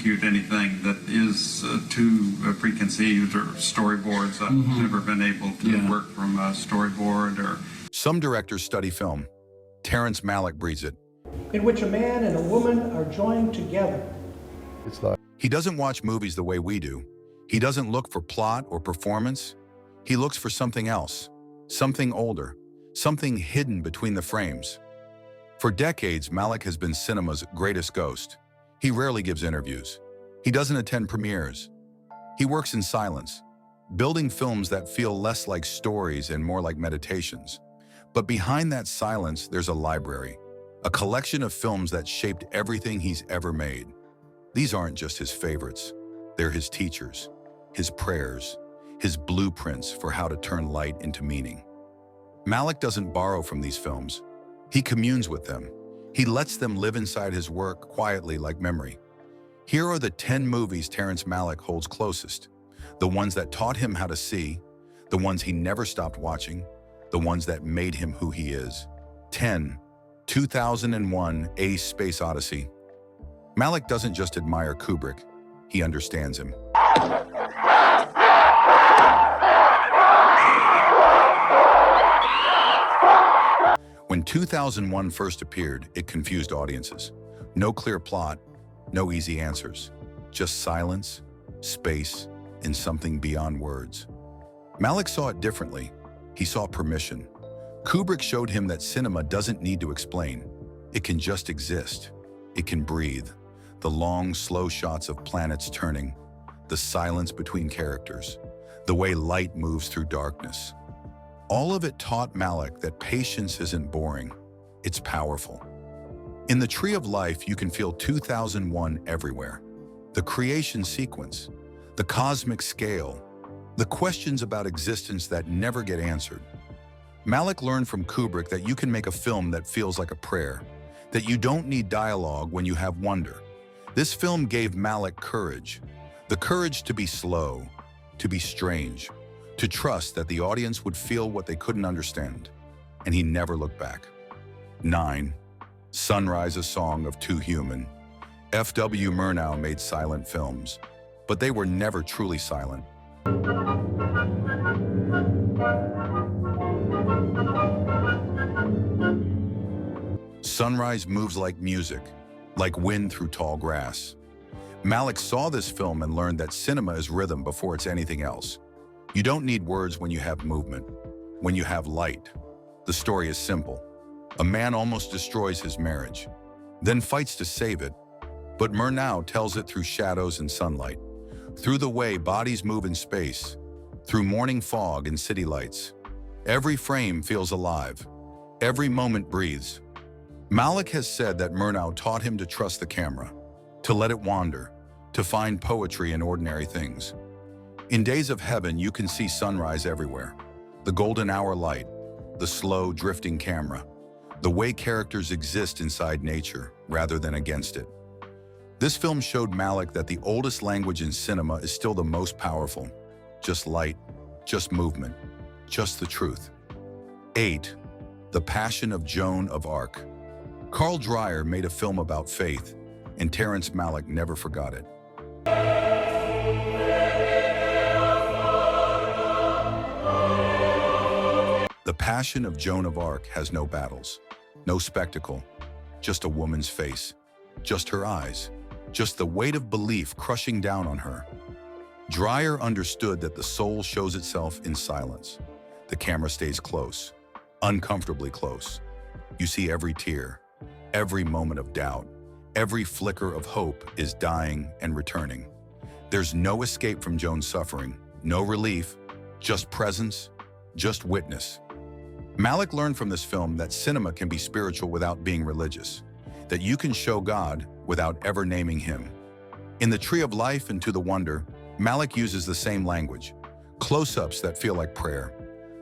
execute anything that is too preconceived or storyboards. I've never been able to work from a storyboard or... Some directors study film. Terrence Malick breathes it. In which a man and a woman are joined together. It's like... He doesn't watch movies the way we do. He doesn't look for plot or performance. He looks for something else, something older, something hidden between the frames. For decades, Malick has been cinema's greatest ghost. He rarely gives interviews. He doesn't attend premieres. He works in silence, building films that feel less like stories and more like meditations. But behind that silence, there's a library, a collection of films that shaped everything he's ever made. These aren't just his favorites. They're his teachers, his prayers, his blueprints for how to turn light into meaning. Malick doesn't borrow from these films. He communes with them. He lets them live inside his work quietly like memory. Here are the 10 movies Terrence Malick holds closest. The ones that taught him how to see, the ones he never stopped watching, the ones that made him who he is. 10. 2001 A Space Odyssey. Malick doesn't just admire Kubrick, he understands him. When 2001 first appeared, it confused audiences. No clear plot, no easy answers. Just silence, space, and something beyond words. Malick saw it differently. He saw permission. Kubrick showed him that cinema doesn't need to explain. It can just exist. It can breathe. The long, slow shots of planets turning, the silence between characters, the way light moves through darkness. All of it taught Malick that patience isn't boring, it's powerful. In The Tree of Life, you can feel 2001 everywhere. The creation sequence, the cosmic scale, the questions about existence that never get answered. Malick learned from Kubrick that you can make a film that feels like a prayer, that you don't need dialogue when you have wonder. This film gave Malick courage, the courage to be slow, to be strange, to trust that the audience would feel what they couldn't understand, and he never looked back. 9. Sunrise, a Song of Two Human. F.W. Murnau made silent films, but they were never truly silent. Sunrise moves like music, like wind through tall grass. Malick saw this film and learned that cinema is rhythm before it's anything else. You don't need words when you have movement, when you have light. The story is simple. A man almost destroys his marriage, then fights to save it. But Murnau tells it through shadows and sunlight, through the way bodies move in space, through morning fog and city lights. Every frame feels alive. Every moment breathes. Malick has said that Murnau taught him to trust the camera, to let it wander, to find poetry in ordinary things. In Days of Heaven, you can see sunrise everywhere. The golden hour light, the slow, drifting camera, the way characters exist inside nature rather than against it. This film showed Malick that the oldest language in cinema is still the most powerful. Just light, just movement, just the truth. 8. The Passion of Joan of Arc. Carl Dreyer made a film about faith, and Terrence Malick never forgot it. The Passion of Joan of Arc has no battles, no spectacle, just a woman's face, just her eyes, just the weight of belief crushing down on her. Dreyer understood that the soul shows itself in silence. The camera stays close, uncomfortably close. You see every tear, every moment of doubt, every flicker of hope is dying and returning. There's no escape from Joan's suffering, no relief, just presence, just witness. Malick learned from this film that cinema can be spiritual without being religious, that you can show God without ever naming him. In The Tree of Life and To the Wonder, Malick uses the same language, close-ups that feel like prayer,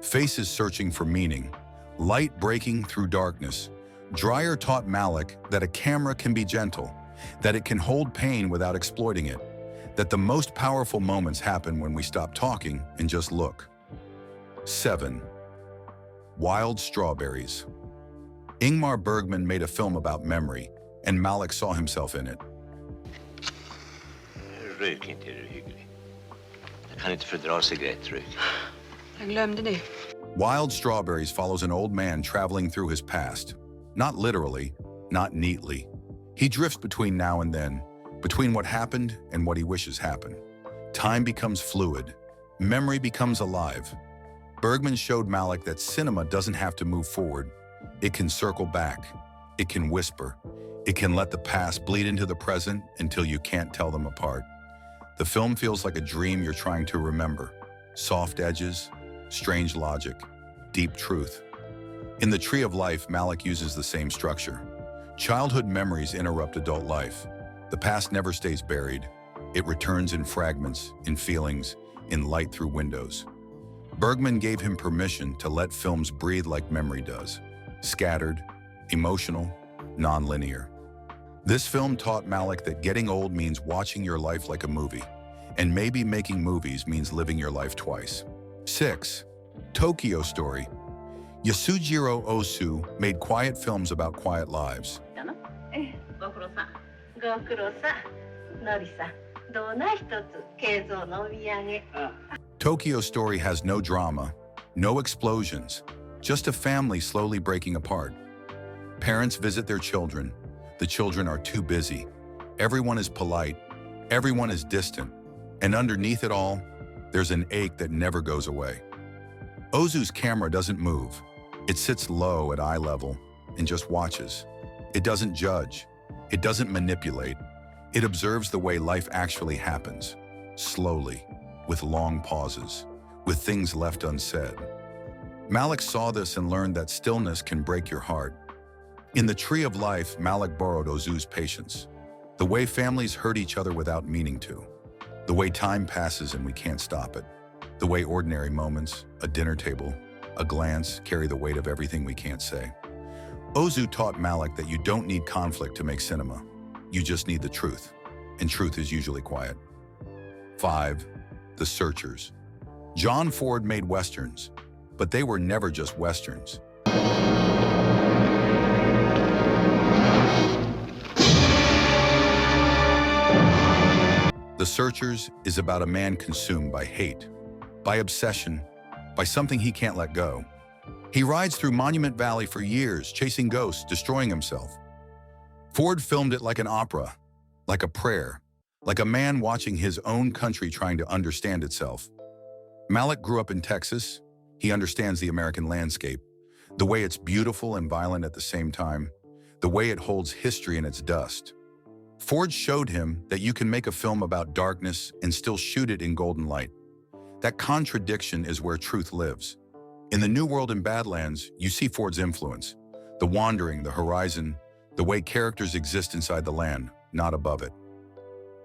faces searching for meaning, light breaking through darkness. Dreyer taught Malick that a camera can be gentle, that it can hold pain without exploiting it, that the most powerful moments happen when we stop talking and just look. 7. Wild Strawberries. Ingmar Bergman made a film about memory, and Malick saw himself in it. Rök inte, är du hygglig. Jag kan inte fördra cigarettrök. Jag glömde det. Wild Strawberries follows an old man traveling through his past. Not literally, not neatly. He drifts between now and then, between what happened and what he wishes happened. Time becomes fluid. Memory becomes alive. Bergman showed Malick that cinema doesn't have to move forward. It can circle back. It can whisper. It can let the past bleed into the present until you can't tell them apart. The film feels like a dream you're trying to remember. Soft edges, strange logic, deep truth. In The Tree of Life, Malick uses the same structure. Childhood memories interrupt adult life. The past never stays buried. It returns in fragments, in feelings, in light through windows. Bergman gave him permission to let films breathe like memory does. Scattered, emotional, non-linear. This film taught Malick that getting old means watching your life like a movie, and maybe making movies means living your life twice. 6. Tokyo Story. Yasujiro Ozu made quiet films about quiet lives. Tokyo Story has no drama, no explosions, just a family slowly breaking apart. Parents visit their children. The children are too busy. Everyone is polite. Everyone is distant. And underneath it all, there's an ache that never goes away. Ozu's camera doesn't move. It sits low at eye level and just watches. It doesn't judge. It doesn't manipulate. It observes the way life actually happens, slowly, with long pauses, with things left unsaid. Malick saw this and learned that stillness can break your heart. In The Tree of Life, Malick borrowed Ozu's patience, the way families hurt each other without meaning to, the way time passes and we can't stop it, the way ordinary moments, a dinner table, a glance carry the weight of everything we can't say. Ozu taught Malick that you don't need conflict to make cinema. You just need the truth, and truth is usually quiet. 5. The Searchers. John Ford made westerns, but they were never just westerns. The Searchers is about a man consumed by hate, by obsession, by something he can't let go. He rides through Monument Valley for years, chasing ghosts, destroying himself. Ford filmed it like an opera, like a prayer, like a man watching his own country trying to understand itself. Malick grew up in Texas. He understands the American landscape, the way it's beautiful and violent at the same time, the way it holds history in its dust. Ford showed him that you can make a film about darkness and still shoot it in golden light. That contradiction is where truth lives. In The New World in Badlands, you see Ford's influence, the wandering, the horizon, the way characters exist inside the land, not above it.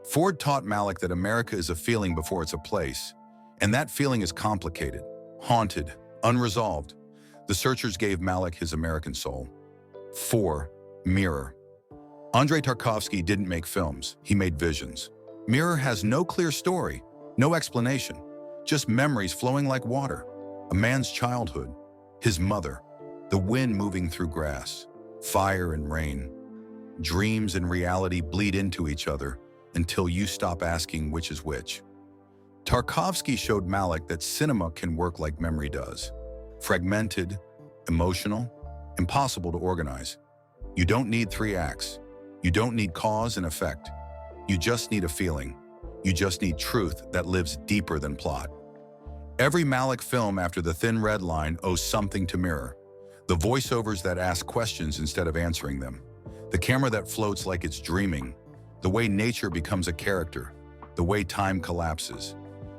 Ford taught Malick that America is a feeling before it's a place, and that feeling is complicated, haunted, unresolved. The Searchers gave Malick his American soul. 4. Mirror. Andrei Tarkovsky didn't make films, he made visions. Mirror has no clear story, no explanation, just memories flowing like water. A man's childhood, his mother, the wind moving through grass, fire and rain. Dreams and reality bleed into each other until you stop asking which is which. Tarkovsky showed Malick that cinema can work like memory does. Fragmented, emotional, impossible to organize. You don't need 3 acts. You don't need cause and effect. You just need a feeling. You just need truth that lives deeper than plot. Every Malick film after The Thin Red Line owes something to Mirror. The voiceovers that ask questions instead of answering them. The camera that floats like it's dreaming. The way nature becomes a character. The way time collapses.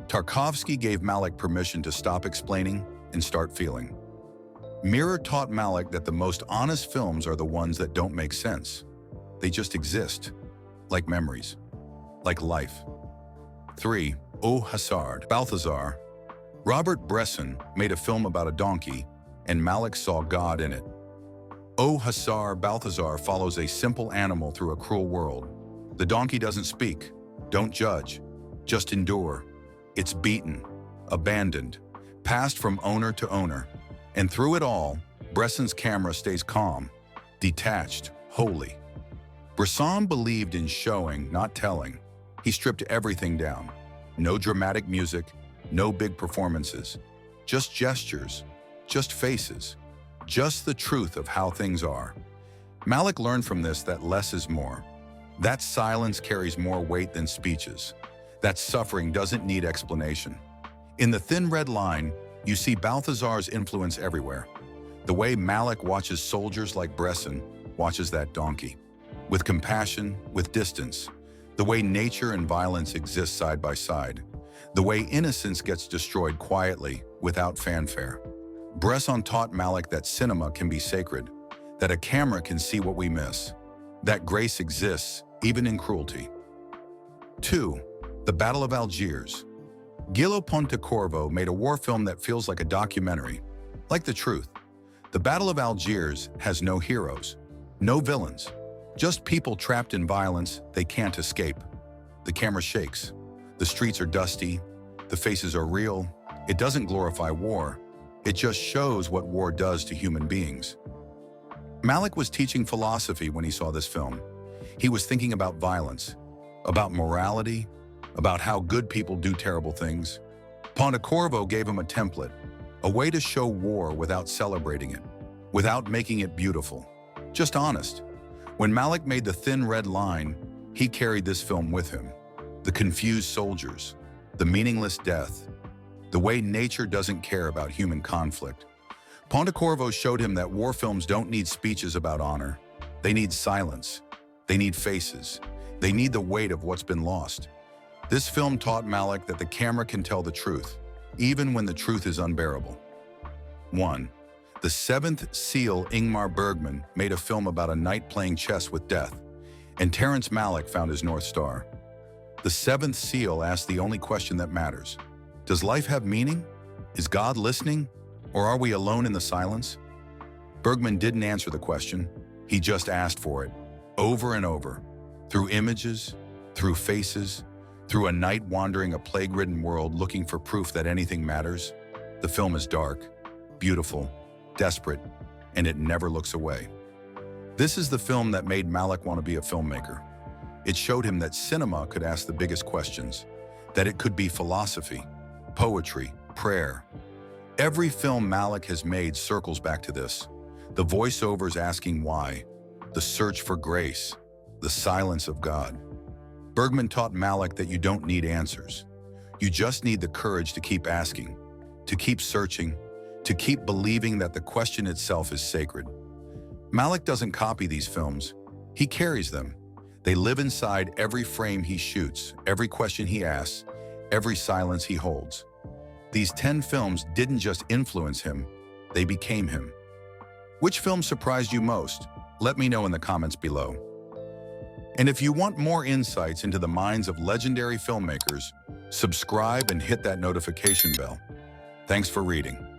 Tarkovsky gave Malick permission to stop explaining and start feeling. Mirror taught Malick that the most honest films are the ones that don't make sense. They just exist, like memories, like life. 3. Hasard. Balthazar. Robert Bresson made a film about a donkey, and Malick saw God in it. Balthazar follows a simple animal through a cruel world. The donkey doesn't speak, don't judge, just endure. It's beaten, abandoned, passed from owner to owner. And through it all, Bresson's camera stays calm, detached, holy. Bresson believed in showing, not telling. He stripped everything down. No dramatic music, no big performances, just gestures, just faces, just the truth of how things are. Malick learned from this that less is more. That silence carries more weight than speeches. That suffering doesn't need explanation. In The Thin Red Line, you see Balthazar's influence everywhere. The way Malick watches soldiers like Bresson watches that donkey. With compassion, with distance. The way nature and violence exist side by side. The way innocence gets destroyed quietly, without fanfare. Bresson taught Malick that cinema can be sacred, that a camera can see what we miss, that grace exists even in cruelty. 2. The Battle of Algiers. Gillo Pontecorvo made a war film that feels like a documentary, like the truth. The Battle of Algiers has no heroes, no villains, just people trapped in violence they can't escape. The camera shakes. The streets are dusty. The faces are real. It doesn't glorify war. It just shows what war does to human beings. Malick was teaching philosophy when he saw this film. He was thinking about violence, about morality, about how good people do terrible things. Pontecorvo gave him a template, a way to show war without celebrating it, without making it beautiful, just honest. When Malick made The Thin Red Line, he carried this film with him. The confused soldiers, the meaningless death, the way nature doesn't care about human conflict. Pontecorvo showed him that war films don't need speeches about honor. They need silence. They need faces. They need the weight of what's been lost. This film taught Malick that the camera can tell the truth, even when the truth is unbearable. 1. The Seventh Seal Ingmar Bergman made a film about a knight playing chess with death, and Terrence Malick found his North Star. The Seventh Seal asked the only question that matters. Does life have meaning? Is God listening? Or are we alone in the silence? Bergman didn't answer the question. He just asked for it, over and over, through images, through faces, through a knight wandering a plague-ridden world looking for proof that anything matters. The film is dark, beautiful, desperate, and it never looks away. This is the film that made Malick want to be a filmmaker. It showed him that cinema could ask the biggest questions, that it could be philosophy, poetry, prayer. Every film Malick has made circles back to this. The voiceovers asking why, the search for grace, the silence of God. Bergman taught Malick that you don't need answers. You just need the courage to keep asking, to keep searching, to keep believing that the question itself is sacred. Malick doesn't copy these films. He carries them. They live inside every frame he shoots, every question he asks, every silence he holds. These 10 films didn't just influence him, they became him. Which film surprised you most? Let me know in the comments below. And if you want more insights into the minds of legendary filmmakers, subscribe and hit that notification bell. Thanks for reading.